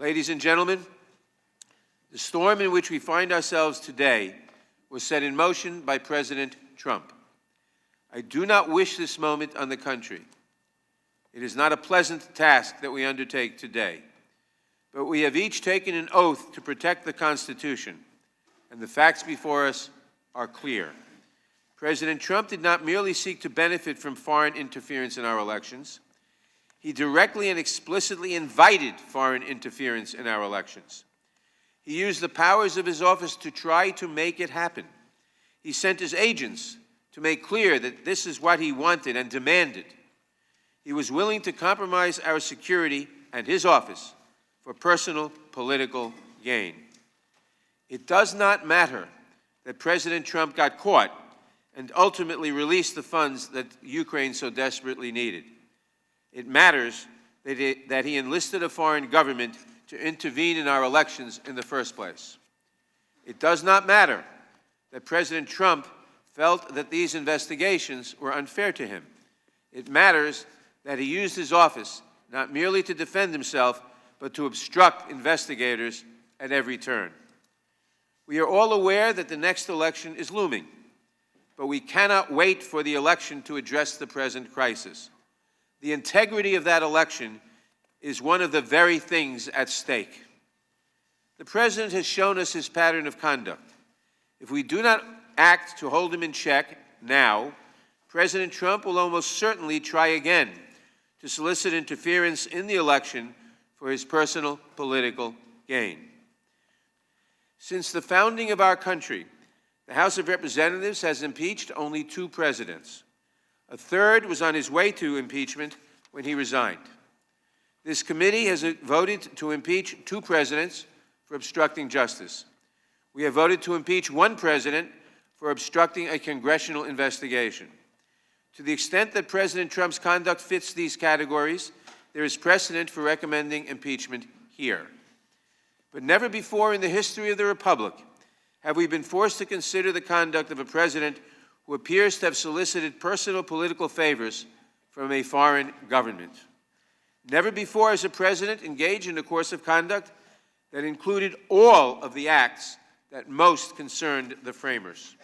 Ladies and gentlemen, the storm in which we find ourselves today was set in motion by President Trump. I do not wish this moment on the country. It is not a pleasant task that we undertake today, but we have each taken an oath to protect the Constitution, and the facts before us are clear. President Trump did not merely seek to benefit from foreign interference in our elections. He directly and explicitly invited foreign interference in our elections. He used the powers of his office to try to make it happen. He sent his agents to make clear that this is what he wanted and demanded. He was willing to compromise our security and his office for personal political gain. It does not matter that President Trump got caught and ultimately released the funds that Ukraine so desperately needed. It matters that he enlisted a foreign government to intervene in our elections in the first place. It does not matter that President Trump felt that these investigations were unfair to him. It matters that he used his office not merely to defend himself, but to obstruct investigators at every turn. We are all aware that the next election is looming, but we cannot wait for the election to address the present crisis. The integrity of that election is one of the very things at stake. The President has shown us his pattern of conduct. If we do not act to hold him in check now, President Trump will almost certainly try again to solicit interference in the election for his personal political gain. Since the founding of our country, the House of Representatives has impeached only 2 presidents. A third was on his way to impeachment when he resigned. This committee has voted to impeach 2 presidents for obstructing justice. We have voted to impeach 1 president for obstructing a congressional investigation. To the extent that President Trump's conduct fits these categories, there is precedent for recommending impeachment here. But never before in the history of the Republic have we been forced to consider the conduct of a president who appears to have solicited personal political favors from a foreign government. Never before has a president engaged in a course of conduct that included all of the acts that most concerned the framers.